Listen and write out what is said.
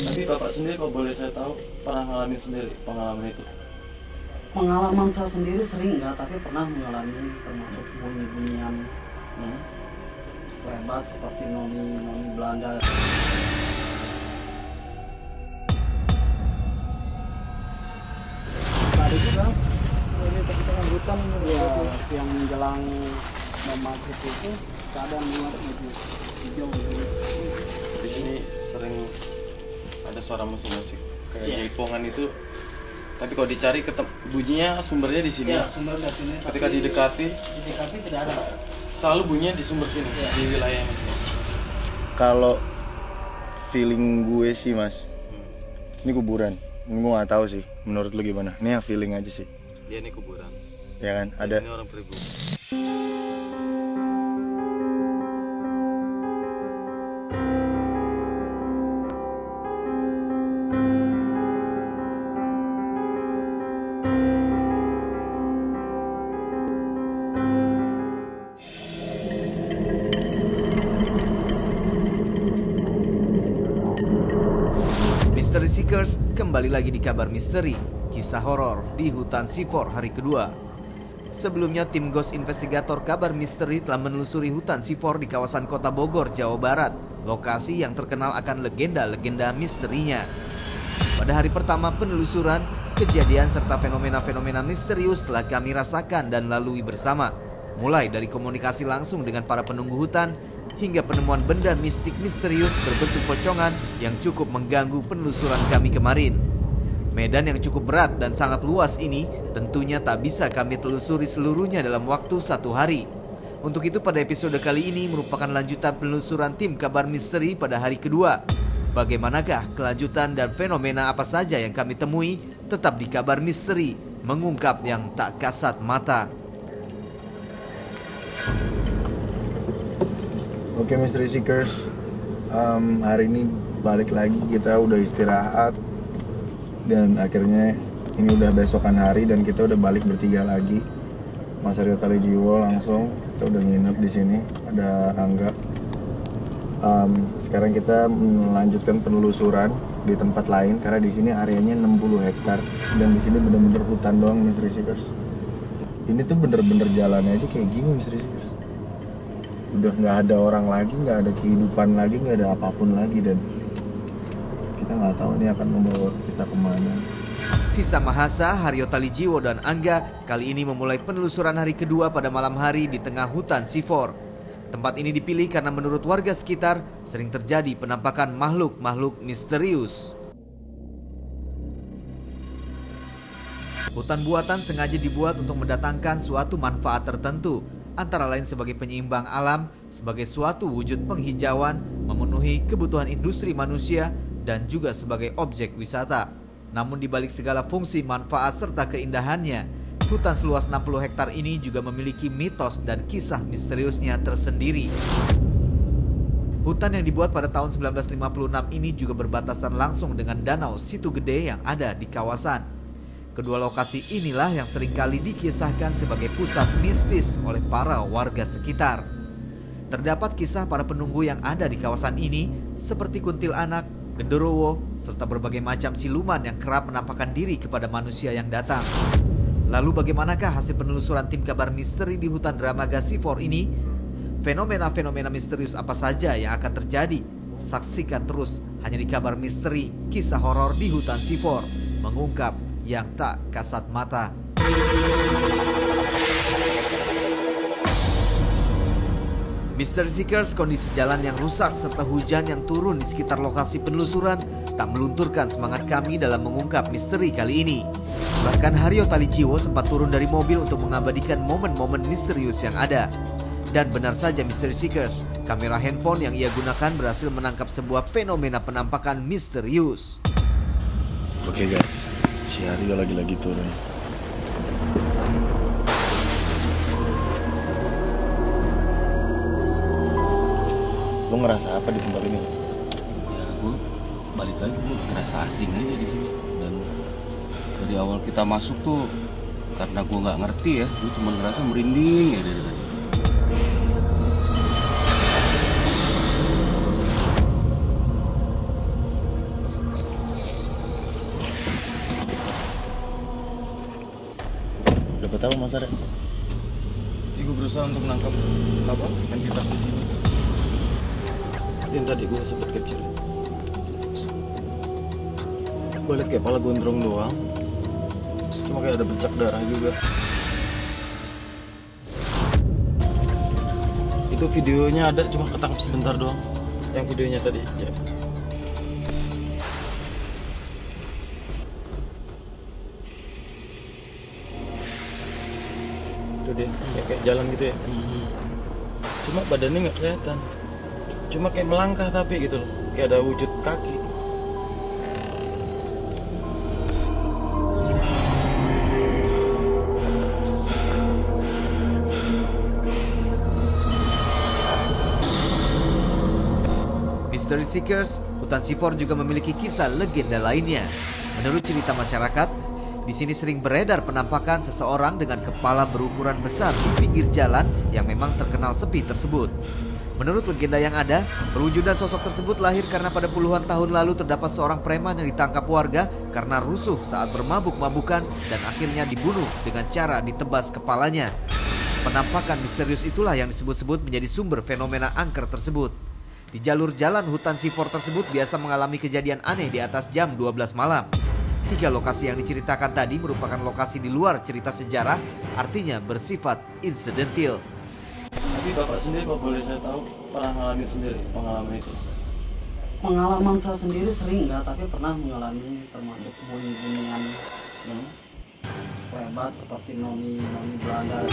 Tapi bapak sendiri kalau boleh saya tahu pernah ngalamin sendiri pengalaman itu? Pengalaman saya sendiri sering enggak, tapi pernah mengalami termasuk bunyi-bunyian hebat seperti noni Belanda. Tadi juga ini ketika hutan ya, yang menjelang maghrib itu keadaan luar itu hijau gitu. Di sini sering ada suara musik-musik kayak jaipongan itu. Tapi kalau dicari bunyinya sumbernya di sini. Ya, sumber dari sini. Ketika didekati tidak ada. Selalu bunyinya di sumber sini, di wilayah mas. Kalau feeling gue sih mas, ini kuburan. Ini gue nggak tahu sih. Menurut lu gimana? Ini yang feeling aja sih. Dia ini kuburan. Ya kan? Ada. Ini orang pribumi. Mystery Seekers kembali lagi di kabar misteri, kisah horor di hutan Sifor hari kedua. Sebelumnya tim Ghost Investigator kabar misteri telah menelusuri hutan Sifor di kawasan kota Bogor, Jawa Barat, lokasi yang terkenal akan legenda-legenda misterinya. Pada hari pertama penelusuran, kejadian serta fenomena-fenomena misterius telah kami rasakan dan lalui bersama. Mulai dari komunikasi langsung dengan para penunggu hutan, hingga penemuan benda mistik misterius berbentuk pocongan yang cukup mengganggu penelusuran kami kemarin. Medan yang cukup berat dan sangat luas ini tentunya tak bisa kami telusuri seluruhnya dalam waktu 1 hari. Untuk itu pada episode kali ini merupakan lanjutan penelusuran tim kabar misteri pada hari kedua. Bagaimanakah kelanjutan dan fenomena apa saja yang kami temui? Tetap di kabar misteri, mengungkap yang tak kasat mata. Oke Mystery Seekers, hari ini balik lagi, kita udah istirahat dan akhirnya ini udah besokan hari dan kita udah balik bertiga lagi. Mas Aryo Talijiwo langsung, kita udah nginep di sini, ada Angga. Sekarang kita melanjutkan penelusuran di tempat lain karena di sini areanya 60 hektar dan di sini bener-bener hutan doang Mystery Seekers. Ini tuh bener-bener jalannya aja kayak gini Mystery Seekers. Udah nggak ada orang lagi, nggak ada kehidupan lagi, nggak ada apapun lagi dan kita nggak tahu ini akan membawa kita kemana. Visa Mahasa, Haryo Talijiwo, dan Angga kali ini memulai penelusuran hari kedua pada malam hari di tengah hutan Sifor. Tempat ini dipilih karena menurut warga sekitar sering terjadi penampakan makhluk-makhluk misterius. Hutan buatan sengaja dibuat untuk mendatangkan suatu manfaat tertentu, antara lain sebagai penyeimbang alam, sebagai suatu wujud penghijauan, memenuhi kebutuhan industri manusia, dan juga sebagai objek wisata. Namun di balik segala fungsi, manfaat, serta keindahannya, hutan seluas 60 hektar ini juga memiliki mitos dan kisah misteriusnya tersendiri. Hutan yang dibuat pada tahun 1956 ini juga berbatasan langsung dengan danau Situ Gede yang ada di kawasan. Kedua lokasi inilah yang seringkali dikisahkan sebagai pusat mistis oleh para warga sekitar. Terdapat kisah para penunggu yang ada di kawasan ini seperti kuntilanak, genderuwo, serta berbagai macam siluman yang kerap menampakkan diri kepada manusia yang datang. Lalu bagaimanakah hasil penelusuran tim kabar misteri di hutan Dramaga Sifor ini? Fenomena-fenomena misterius apa saja yang akan terjadi? Saksikan terus hanya di kabar misteri, kisah horor di hutan Sifor, mengungkap yang tak kasat mata. Mystery Seekers, kondisi jalan yang rusak serta hujan yang turun di sekitar lokasi penelusuran tak melunturkan semangat kami dalam mengungkap misteri kali ini. Bahkan Haryo Talijiwo sempat turun dari mobil untuk mengabadikan momen-momen misterius yang ada. Dan benar saja Mystery Seekers, kamera handphone yang ia gunakan berhasil menangkap sebuah fenomena penampakan misterius. Oke guys, si Aryo lagi-lagi turun. Lo ngerasa apa di tempat ini? Ya gue balik lagi, gue ngerasa asing aja di sini. Dan dari awal kita masuk tuh karena gue nggak ngerti ya, gue cuma ngerasa merinding ya dari tadi. buat apa Mas Arya? Gue berusaha untuk menangkap apa entitas di sini. Yang tadi gue sempat capture. Gue liat kayak kepala gondrong doang. Cuma kayak ada bercak darah juga. Itu videonya ada, cuma ketangkap sebentar doang. Yang videonya tadi. Ya. Itu dia, kayak jalan gitu ya. Cuma badannya nggak kelihatan. Cuma kayak melangkah tapi gitu loh, kayak ada wujud kaki. Mystery Seekers, hutan Sifor juga memiliki kisah legenda lainnya. Menurut cerita masyarakat, di sini sering beredar penampakan seseorang dengan kepala berukuran besar di pinggir jalan yang memang terkenal sepi tersebut. Menurut legenda yang ada, perwujudan sosok tersebut lahir karena pada puluhan tahun lalu terdapat seorang preman yang ditangkap warga karena rusuh saat bermabuk-mabukan dan akhirnya dibunuh dengan cara ditebas kepalanya. Penampakan misterius itulah yang disebut-sebut menjadi sumber fenomena angker tersebut. Di jalur jalan hutan Sifor tersebut biasa mengalami kejadian aneh di atas jam 12 malam. 3 lokasi yang diceritakan tadi merupakan lokasi di luar cerita sejarah, artinya bersifat insidental. Tapi Bapak sendiri, kalau boleh saya tahu, pernah mengalami sendiri pengalaman itu? Pengalaman saya sendiri sering enggak, tapi pernah mengalami termasuk bunyi-bunyian hebat seperti noni Belanda.